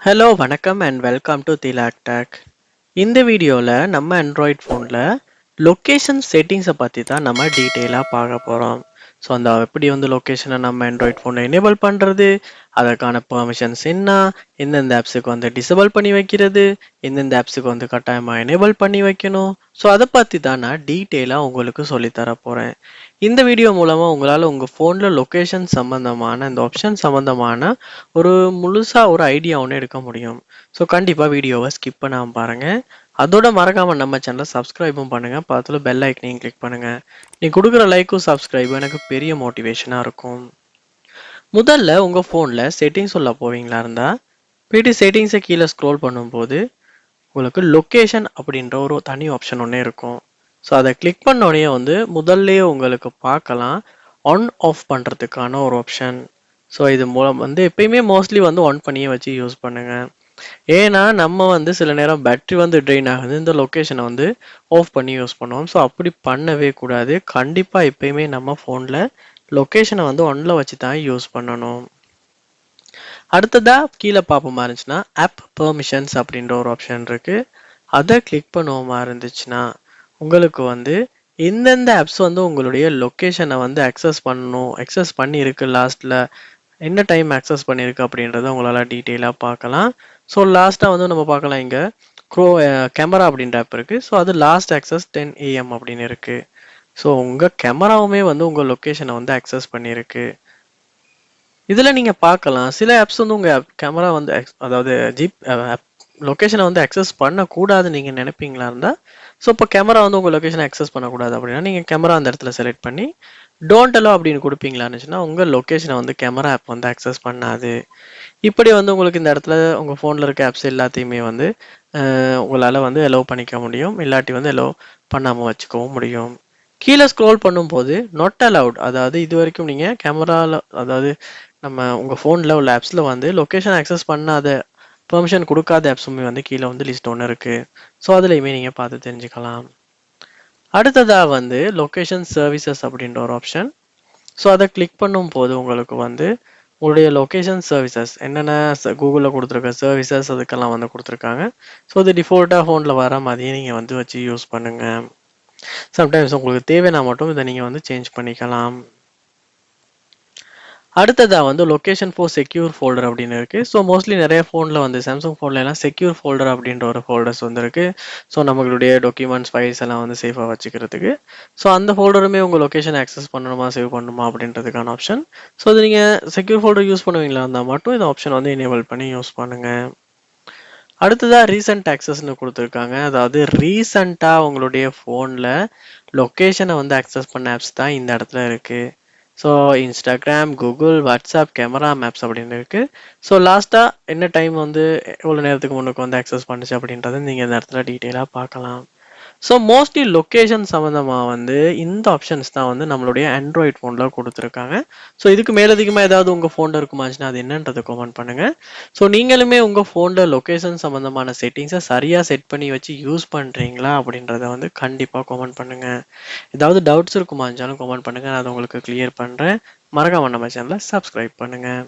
Hello வணக்கம் and welcome to Thilak tech. இந்த வீடியோவில் நம்ம ஆண்ட்ராய்ட் ஃபோனில் லொக்கேஷன் செட்டிங்ஸை பற்றி தான் நம்ம டீட்டெயிலாக பார்க்க போகிறோம். ஸோ அந்த எப்படி லொக்கேஷனை நம்ம ஆண்ட்ராய்ட் ஃபோனில் எனேபிள் பண்ணுறது, அதற்கான பெர்மிஷன்ஸ் என்ன, எந்தெந்த ஆப்ஸுக்கு டிசேபிள் பண்ணி வைக்கிறது, எந்தெந்த ஆப்ஸுக்கு கட்டாயமாக எனேபிள் பண்ணி வைக்கணும். ஸோ அதை பற்றி தான் நான் டீட்டெயிலாக உங்களுக்கு சொல்லித்தர போகிறேன். இந்த வீடியோ மூலமாக உங்களால் உங்கள் ஃபோனில் லொக்கேஷன் சம்மந்தமான இந்த ஆப்ஷன் சம்மந்தமான ஒரு முழுசாக ஒரு ஐடியா ஒன்று எடுக்க முடியும். ஸோ கண்டிப்பாக வீடியோவை ஸ்கிப் பண்ணாமல் பாருங்கள். அதோட மறக்காமல் நம்ம சேனலை சப்ஸ்கிரைபும் பண்ணுங்கள், பார்த்துல பெல் ஐக்கனையும் கிளிக் பண்ணுங்கள். நீ கொடுக்குற லைக்கும் சப்ஸ்கிரைபும் எனக்கு பெரிய மோட்டிவேஷனாக இருக்கும். முதல்ல உங்கள் ஃபோனில் செட்டிங்ஸ் உள்ள போவீங்களா இருந்தால் போய்ட்டு செட்டிங்ஸை கீழே ஸ்க்ரோல் பண்ணும்போது உங்களுக்கு லொக்கேஷன் அப்படின்ற ஒரு தனி ஆப்ஷன் ஒன்றே இருக்கும். ஸோ அதை கிளிக் பண்ணோடனே முதல்லையே உங்களுக்கு பார்க்கலாம் ஆன் ஆஃப் பண்ணுறதுக்கான ஒரு ஆப்ஷன். ஸோ இது மூலம் எப்பயுமே மோஸ்ட்லி ஆன் பண்ணியே வச்சு யூஸ் பண்ணுங்கள். ஏன்னா நம்ம சில நேரம் பேட்டரி ட்ரெயின் ஆகுது, இந்த லொக்கேஷனை ஆஃப் பண்ணி யூஸ் பண்ணுவோம். ஸோ அப்படி பண்ணவே கூடாது. கண்டிப்பாக எப்பயுமே நம்ம ஃபோனில் லொக்கேஷனை ஒன்ல வச்சு தான் யூஸ் பண்ணணும். அடுத்ததாக கீழே பார்ப்போமா இருந்துச்சுன்னா ஆப் பெர்மிஷன்ஸ் அப்படின்ற ஒரு ஆப்ஷன் இருக்குது. அதை கிளிக் பண்ணுவோமா இருந்துச்சுன்னா உங்களுக்கு எந்தெந்த ஆப்ஸ் உங்களுடைய லொக்கேஷனை அக்சஸ் பண்ணணும், அக்சஸ் பண்ணியிருக்கு, லாஸ்ட்டில் என்ன டைம் அக்சஸ் பண்ணியிருக்கு அப்படின்றத உங்களால் டீட்டெயிலாக பார்க்கலாம். ஸோ லாஸ்ட்டாக நம்ம பார்க்கலாம், இங்கே கேமரா அப்படின்ற ஆப் இருக்குது. ஸோ அது லாஸ்ட் அக்சஸ் 10 AM அப்படின்னு இருக்குது. ஸோ உங்கள் கேமராவுமே உங்கள் லொக்கேஷனை அக்சஸ் பண்ணியிருக்கு. இதில் நீங்கள் பார்க்கலாம் சில ஆப்ஸ் உங்கள் கேமரா அதாவது லொக்கேஷனை அக்சஸ் பண்ணக்கூடாதுன்னு நீங்கள் நினைப்பீங்களா இருந்தால், ஸோ இப்போ கேமரா உங்கள் லொக்கேஷனை அக்சஸ் பண்ணக்கூடாது அப்படின்னா நீங்கள் கேமரா அந்த இடத்துல செலக்ட் பண்ணி டோன்ட் அலோ அப்படின்னு கொடுப்பீங்களான்னுச்சுன்னா உங்கள் லொக்கேஷனை கேமரா ஆப் அக்சஸ் பண்ணாது. இப்படி உங்களுக்கு இந்த இடத்துல உங்கள் ஃபோனில் இருக்க ஆப்ஸ் எல்லாத்தையுமே உங்களால் அலோவ் பண்ணிக்க முடியும், இல்லாட்டி அலோவ் பண்ணாமல் வச்சுக்கவும் முடியும். கீழே ஸ்க்ரோல் பண்ணும்போது நாட் அலவுட், அதாவது இது வரைக்கும் நீங்கள் கேமராவில் அதாவது நம்ம உங்கள் ஃபோனில் உள்ள ஆப்ஸில் லொக்கேஷன் அக்சஸ் பண்ணாத பெர்மிஷன் கொடுக்காத ஆப்ஸுமே கீழே லிஸ்ட் ஒன்று இருக்குது. ஸோ அதுலேயுமே நீங்கள் பார்த்து தெரிஞ்சுக்கலாம். அடுத்ததாக லொக்கேஷன் சர்வீசஸ் அப்படின்ற ஒரு ஆப்ஷன். ஸோ அதை கிளிக் பண்ணும்போது உங்களுக்கு உங்களுடைய லொக்கேஷன் சர்வீசஸ் என்னென்ன கூகுளில் கொடுத்துருக்க சர்வீசஸ் அதுக்கெல்லாம் கொடுத்துருக்காங்க. ஸோ அது டிஃபால்ட்டாக ஃபோனில் வர மாதிரியே நீங்கள் வச்சு யூஸ் பண்ணுங்கள். சம்டைம்ஸ் உங்களுக்கு தேவைன்னா மட்டும் இதை நீங்கள் சேஞ்ச் பண்ணிக்கலாம். அடுத்ததாக லொக்கேஷன் ஃபார் செக்யூர் ஃபோல்டர் அப்படின்னு இருக்குது. ஸோ மோஸ்ட்லி நிறைய ஃபோனில் சாம்சங் ஃபோனில் எல்லாம் செக்யூர் ஃபோல்டர் அப்படின்ற ஒரு ஃபோல்டர்ஸ் இருக்குது. ஸோ நம்மளுடைய டாக்குமெண்ட்ஸ் ஃபைல்ஸ் எல்லாம் சேஃபாக வச்சுக்கிறதுக்கு. ஸோ அந்த ஃபோல்டருமே உங்கள் லொக்கேஷன் ஆக்சஸ் பண்ணணுமா சேவ் பண்ணணுமா அப்படின்றதுக்கான ஆப்ஷன். ஸோ அது நீங்கள் செக்யூர் ஃபோல்டர் யூஸ் பண்ணுவீங்களா இருந்தால் மட்டும் இந்த ஆப்ஷன் எனேபிள் பண்ணி யூஸ் பண்ணுங்கள். அடுத்ததாக ரீசன்ட் ஆக்சஸ்ன்னு கொடுத்துருக்காங்க. அதாவது ரீசண்டாக உங்களுடைய ஃபோனில் லொக்கேஷனை ஆக்சஸ் பண்ண ஆப்ஸ் தான் இந்த இடத்துல இருக்குது. So Instagram, Google, WhatsApp, camera, maps அப்படின்னு இருக்குது. ஸோ லாஸ்ட்டாக என்ன டைம் எவ்வளோ நேரத்துக்கு முன்னுக்கு ஆக்சஸ் பண்ணுச்சு அப்படின்றத நீங்கள் இந்த இடத்துல டீட்டெயிலாக பார்க்கலாம். ஸோ மோஸ்ட்லி லொக்கேஷன் சம்மந்தமாக இந்த ஆப்ஷன்ஸ் தான் நம்மளுடைய ஆண்ட்ராய்ட் ஃபோனில் கொடுத்துருக்காங்க. ஸோ இதுக்கு மேலதிகமாக ஏதாவது உங்கள் ஃபோனில் இருக்குமாச்சுன்னா அது என்னன்றதை கமெண்ட் பண்ணுங்கள். ஸோ நீங்களுமே உங்கள் ஃபோனில் லொக்கேஷன் சம்மந்தமான செட்டிங்ஸை சரியாக செட் பண்ணி வச்சு யூஸ் பண்ணுறீங்களா அப்படின்றத கண்டிப்பாக கமெண்ட் பண்ணுங்கள். ஏதாவது டவுட்ஸ் இருக்குமாச்சாலும் கமெண்ட் பண்ணுங்கள், நான் அதை உங்களுக்கு கிளியர் பண்ணுறேன். மறக்காம நம்ம சேனலை சப்ஸ்கிரைப் பண்ணுங்கள்.